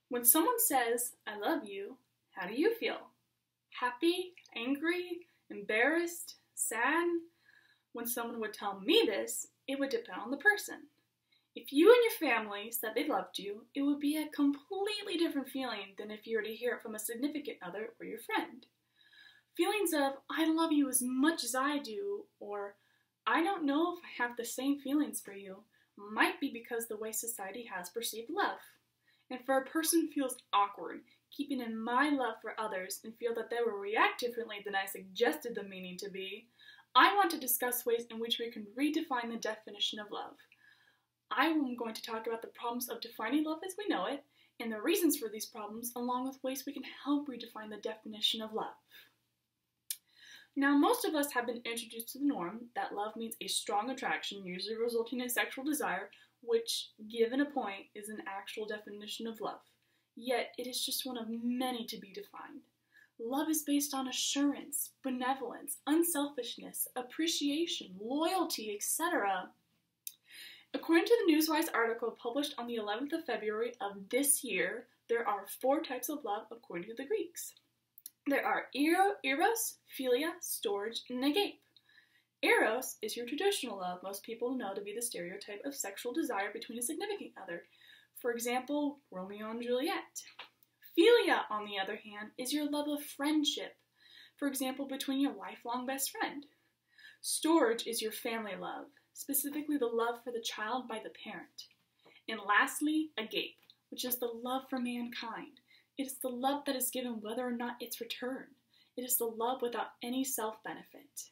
When someone says, I love you, how do you feel? Happy, angry, embarrassed, sad? When someone would tell me this, it would depend on the person. If you and your family said they loved you, it would be a completely different feeling than if you were to hear it from a significant other or your friend. Feelings of, I love you as much as I do, or I don't know if I have the same feelings for you, might be because the way society has perceived love. And for a person who feels awkward, keeping in my love for others and feel that they will react differently than I suggested the meaning to be, I want to discuss ways in which we can redefine the definition of love. I am going to talk about the problems of defining love as we know it, and the reasons for these problems, along with ways we can help redefine the definition of love. Now, most of us have been introduced to the norm that love means a strong attraction, usually resulting in sexual desire, which, given a point, is an actual definition of love. Yet, it is just one of many to be defined. Love is based on assurance, benevolence, unselfishness, appreciation, loyalty, etc. According to the Newswise article published on the 11th of February of this year, there are 4 types of love according to the Greeks. There are eros, philia, storge, and agape. Eros is your traditional love, most people know to be the stereotype of sexual desire between a significant other. For example, Romeo and Juliet. Philia, on the other hand, is your love of friendship. For example, between your lifelong best friend. Storge is your family love, specifically the love for the child by the parent. And lastly, agape, which is the love for mankind. It is the love that is given whether or not it's returned. It is the love without any self-benefit.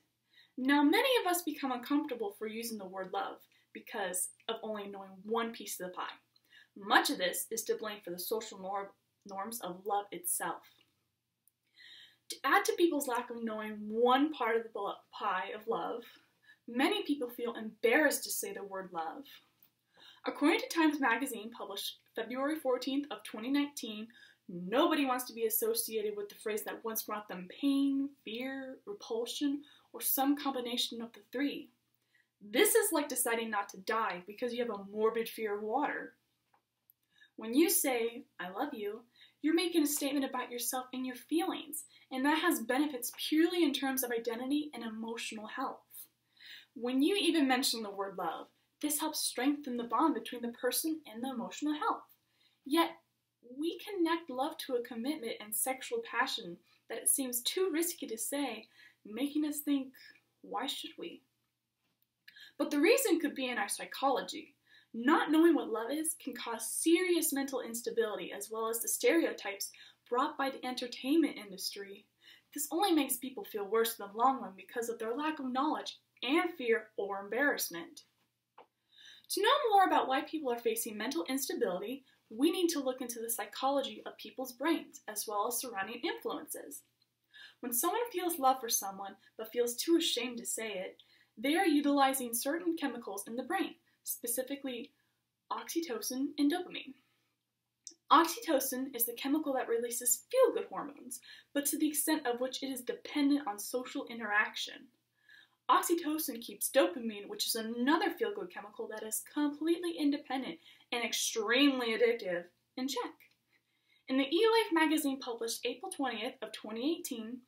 Now, many of us become uncomfortable for using the word love because of only knowing one piece of the pie. Much of this is to blame for the social norms of love itself. To add to people's lack of knowing one part of the pie of love, many people feel embarrassed to say the word love. According to Times Magazine, published February 14th of 2019, nobody wants to be associated with the phrase that once brought them pain, fear, repulsion, or some combination of the 3. This is like deciding not to dive because you have a morbid fear of water. When you say, I love you, you're making a statement about yourself and your feelings, and that has benefits purely in terms of identity and emotional health. When you even mention the word love, this helps strengthen the bond between the person and the emotional health. Yet, we connect love to a commitment and sexual passion that it seems too risky to say, making us think, why should we? But the reason could be in our psychology. Not knowing what love is can cause serious mental instability as well as the stereotypes brought by the entertainment industry. This only makes people feel worse in the long run because of their lack of knowledge and fear or embarrassment. To know more about why people are facing mental instability, we need to look into the psychology of people's brains as well as surrounding influences. When someone feels love for someone but feels too ashamed to say it, they are utilizing certain chemicals in the brain, specifically oxytocin and dopamine. Oxytocin is the chemical that releases feel-good hormones, but to the extent of which it is dependent on social interaction. Oxytocin keeps dopamine, which is another feel-good chemical that is completely independent and extremely addictive, in check. In the eLife magazine published April 20th of 2018,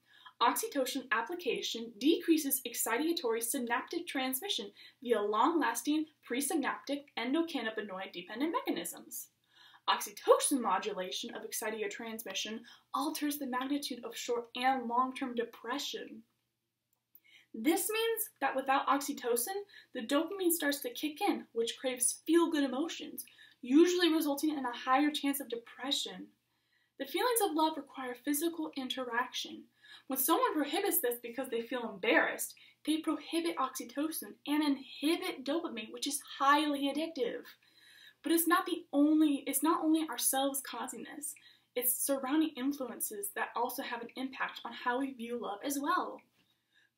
oxytocin application decreases excitatory synaptic transmission via long-lasting presynaptic endocannabinoid-dependent mechanisms. Oxytocin modulation of excitatory transmission alters the magnitude of short and long-term depression. This means that without oxytocin, the dopamine starts to kick in, which craves feel-good emotions, usually resulting in a higher chance of depression. The feelings of love require physical interaction. When someone prohibits this because they feel embarrassed, they prohibit oxytocin and inhibit dopamine, which is highly addictive. But it's not only ourselves causing this. It's surrounding influences that also have an impact on how we view love as well.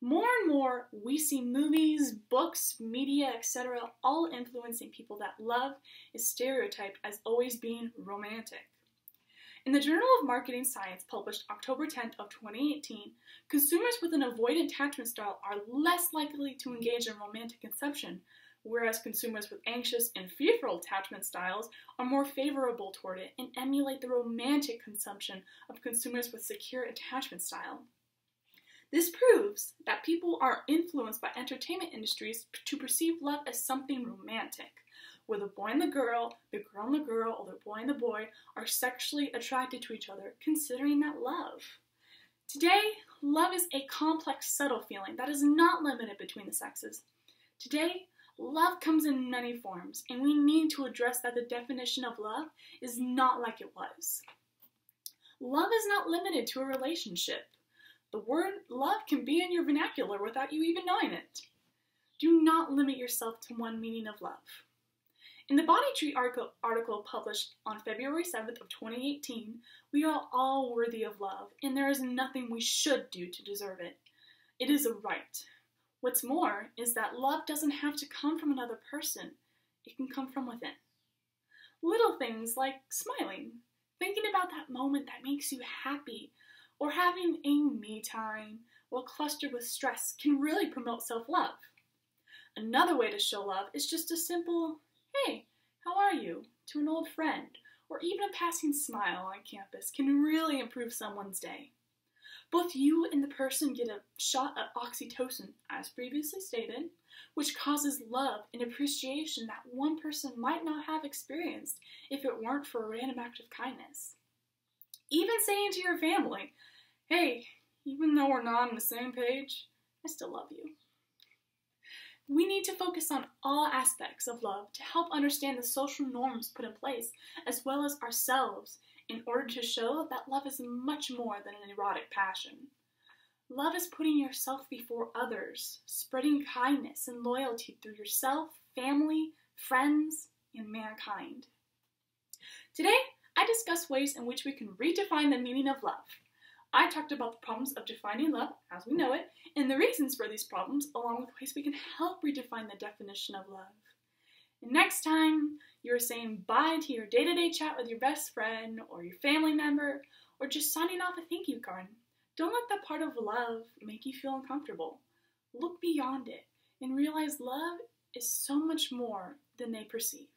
More and more, we see movies, books, media, etc. all influencing people that love is stereotyped as always being romantic. In the Journal of Marketing Science, published October 10th of 2018, consumers with an avoidant attachment style are less likely to engage in romantic consumption, whereas consumers with anxious and fearful attachment styles are more favorable toward it and emulate the romantic consumption of consumers with secure attachment style. This proves that people are influenced by entertainment industries to perceive love as something romantic, where the boy and the girl and the girl, or the boy and the boy are sexually attracted to each other, considering that love. Today, love is a complex, subtle feeling that is not limited between the sexes. Today, love comes in many forms, and we need to address that the definition of love is not like it was. Love is not limited to a relationship. The word love can be in your vernacular without you even knowing it. Do not limit yourself to one meaning of love. In the Body Tree article published on February 7th of 2018, we are all worthy of love, and there is nothing we should do to deserve it. It is a right. What's more is that love doesn't have to come from another person. It can come from within. Little things like smiling, thinking about that moment that makes you happy, or having a me time while clustered with stress can really promote self-love. Another way to show love is just a simple, "Hey, how are you?" to an old friend, or even a passing smile on campus can really improve someone's day. Both you and the person get a shot of oxytocin, as previously stated, which causes love and appreciation that one person might not have experienced if it weren't for a random act of kindness. Even saying to your family, "Hey, even though we're not on the same page, I still love you." We need to focus on all aspects of love to help understand the social norms put in place, as well as ourselves, in order to show that love is much more than an erotic passion. Love is putting yourself before others, spreading kindness and loyalty through yourself, family, friends, and mankind. Today, I discussed ways in which we can redefine the meaning of love. I talked about the problems of defining love as we know it, and the reasons for these problems, along with ways we can help redefine the definition of love. And next time you're saying bye to your day-to-day chat with your best friend or your family member, or just signing off a thank you card, don't let that part of love make you feel uncomfortable. Look beyond it and realize love is so much more than they perceive.